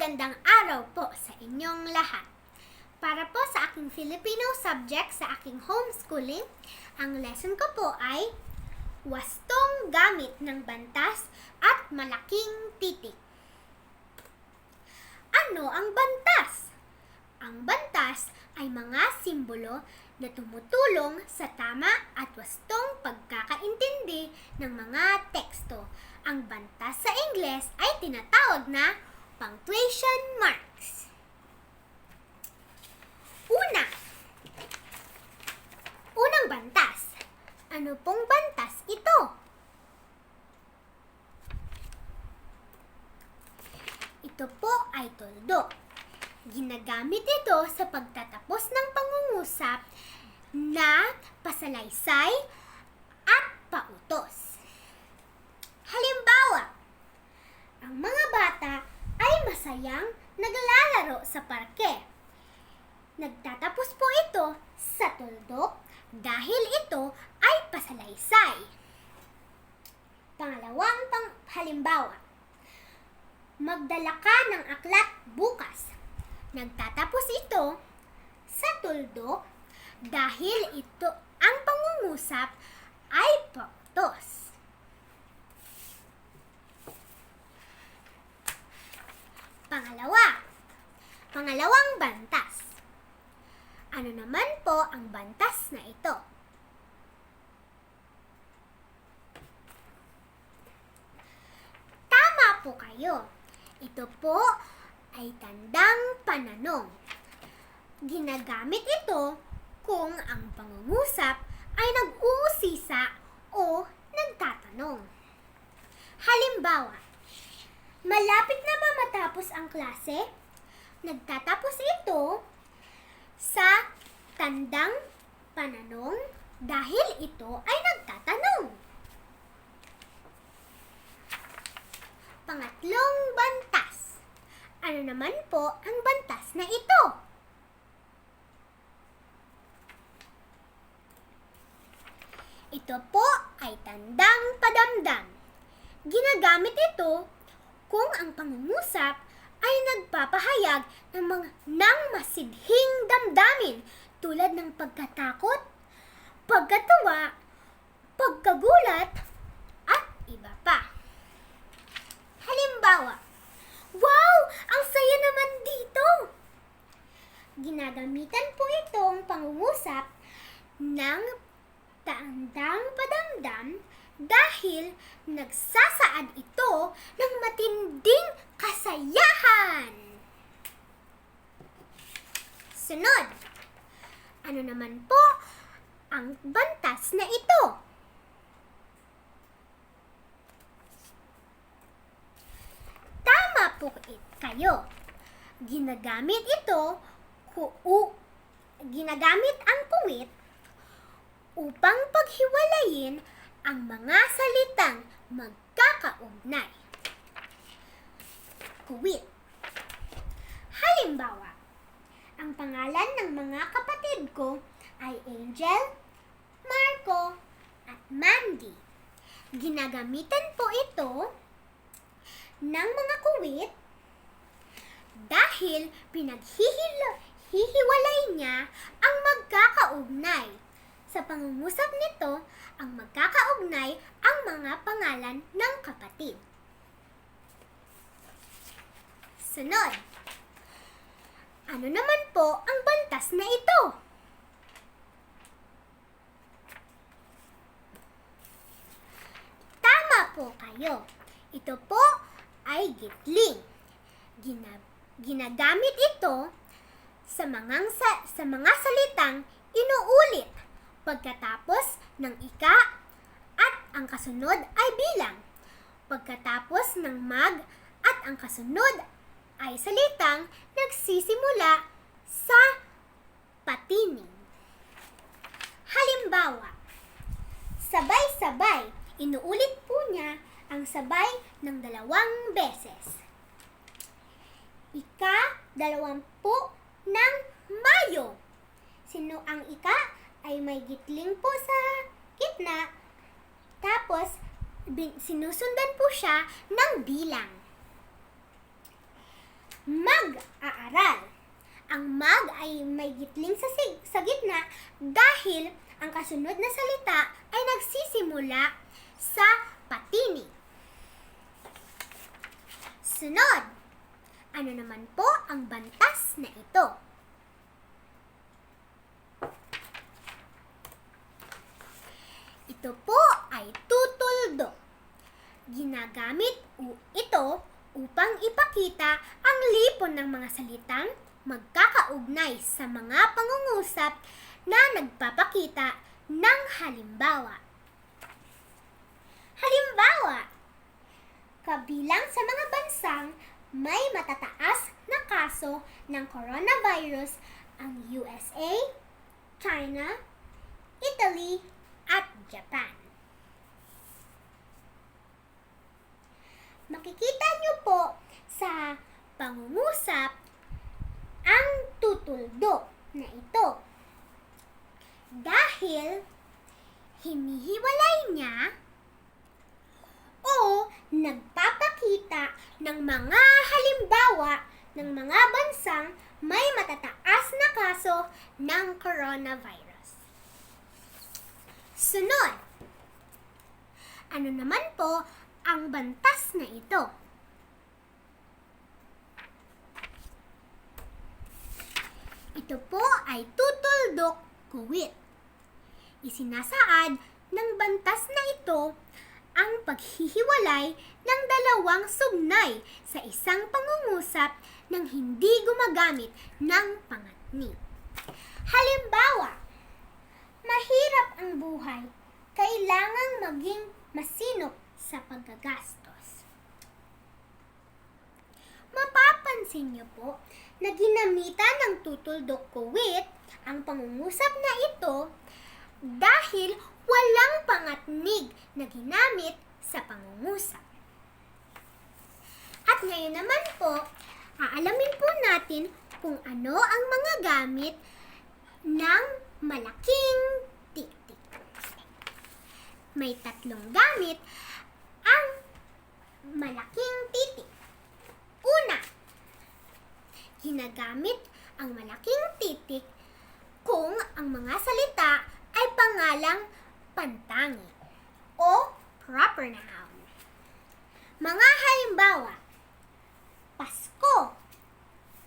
Magandang araw po sa inyong lahat. Para po sa aking Filipino subject sa aking homeschooling, ang lesson ko po ay wastong gamit ng bantas at malaking titik. Ano ang bantas? Ang bantas ay mga simbolo na tumutulong sa tama at wastong pagkakaintindi ng mga teksto. Ang bantas sa Ingles ay tinatawag na punctuation marks. Unang bantas. Ano pong bantas ito? Ito po ay toldo. Ginagamit ito sa pagtatapos ng pangungusap na pasalaysay at pautos. Halimbawa, ang mga bata ay masayang naglalaro sa parke. Nagtatapos po ito sa tuldok dahil ito ay pasalaysay. Pangalawang halimbawa, magdala ka ng aklat bukas. Nagtatapos ito sa tuldok dahil ito ang pangungusap ay pautos. Pangalawang bantas. Ano naman po ang bantas na ito? Tama po kayo. Ito po ay tandang pananong. Ginagamit ito kung ang pangungusap ay nag-uusisa o nagtatanong. Halimbawa, malapit na ba matapos ang klase? Nagtatapos ito sa tandang pananong dahil ito ay nagtatanong. Pangatlong bantas. Ano naman po ang bantas na ito? Ito po ay tandang padamdam. Ginagamit ito kung ang pangungusap ay nagpapahayag ng masidhing damdamin tulad ng pagkatakot, pagkatuwa, pagkagulat, at iba pa. Halimbawa, wow! Ang saya naman dito! Ginagamitan po itong pangungusap ng tandang padamdam dahil nagsasaad ito ng matinding kasayahan. Sunod, ano naman po ang bantas na ito? Tama po kayo. Ginagamit ang puwit upang paghiwalayin ang mga salitang magkakaugnay. Kuwit. Halimbawa, ang pangalan ng mga kapatid ko ay Angel, Marco, at Mandy. Ginagamitan po ito ng mga kuwit dahil pinaghihiwalay niya ang magkakaugnay. Sa pangungusap nito, ang magkakaugnay ang mga pangalan ng kapatid. Sunod. Ano naman po ang bantas na ito? Tama po kayo. Ito po ay gitling. Ginagamit ito sa mga salitang inuulit pagkatapos ng ika at ang kasunod ay bilang. Pagkatapos ng mag at ang kasunod ay salitang nagsisimula sa patining. Halimbawa, sabay-sabay. Inuulit po niya ang sabay ng 2 beses. Ika-20 ng Mayo. Sino ang ika? Ay may gitling po sa gitna. Tapos, sinusundan po siya ng bilang. mag-aaral. Ang mag ay may gitling sa gitna dahil ang kasunod na salita ay nagsisimula sa patinig. Sunod, ano naman po ang bantas na ito? Ito po ay tutuldok. Ginagamit ito upang ipakita ang lipon ng mga salitang magkakaugnay sa mga pangungusap na nagpapakita ng halimbawa. Halimbawa, kabilang sa mga bansang may matataas na kaso ng coronavirus ang USA, China, Italy, at Japan. Makikita niyo po sa pangungusap ang tutuldok na ito. Dahil hinihiwalay niya o nagpapakita ng mga halimbawa ng mga bansang may matataas na kaso ng coronavirus. Sunod, ano naman po ang bantas na ito? Ito po ay tutuldok kuwit. Isinasaad ng bantas na ito ang paghihiwalay ng dalawang sugnay sa isang pangungusap nang hindi gumagamit ng pangatni. Halimbawa, mahirap ang buhay, kailangang maging masinop sa paggagastos. Mapapansin niyo po na ginamitan ng tutuldok kuwit ang pangungusap na ito dahil walang pangatnig na ginamit sa pangungusap. At ngayon naman po, aalamin po natin kung ano ang mga gamit ng malaking titik. May tatlong gamit ang malaking titik. Una, ginagamit ang malaking titik kung ang mga salita ay pangalang pantangi o proper noun. Mga halimbawa, Pasko,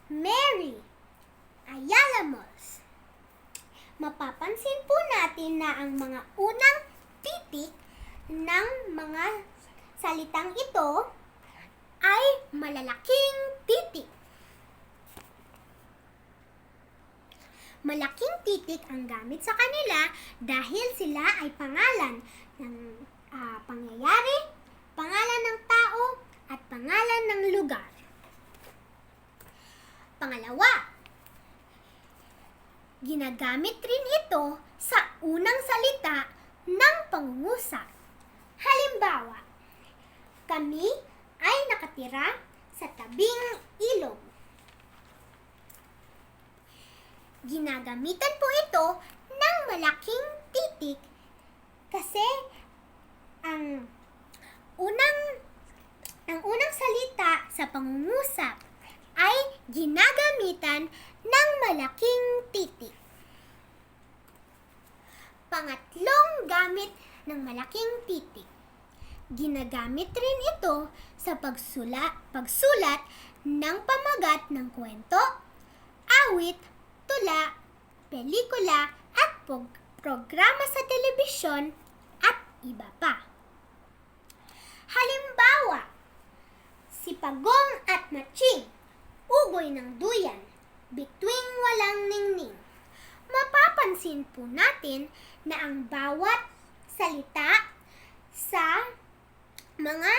Mary, Ayala Malls. Mapapansin po natin na ang mga unang titik ng mga salitang ito ay malalaking titik. Malaking titik ang gamit sa kanila dahil sila ay pangalan ng pangyayari, pangalan ng tao, at pangalan ng lugar. Pangalawa, ginagamit rin ito sa unang salita ng pangungusap. Halimbawa, kami ay nakatira sa tabing ilog. Ginagamitan po ito ng malaking titik kasi ang unang salita sa pangungusap ay ginagamitan ng malaking titik. Pangatlong gamit ng malaking titik. Ginagamit rin ito sa pagsulat ng pamagat ng kwento, awit, tula, pelikula, at programa sa telebisyon at iba pa. Halimbawa, si Pagong at Matching, ugoy ng duyan, bituing walang ningning. Mapapansin po natin na ang bawat salita sa mga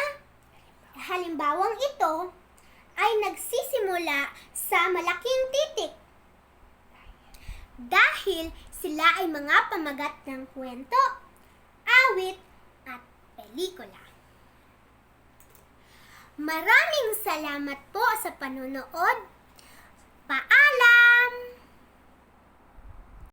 halimbawang ito ay nagsisimula sa malaking titik dahil sila ay mga pamagat ng kwento, awit, at pelikula. Maraming salamat po sa panonood. Paalam!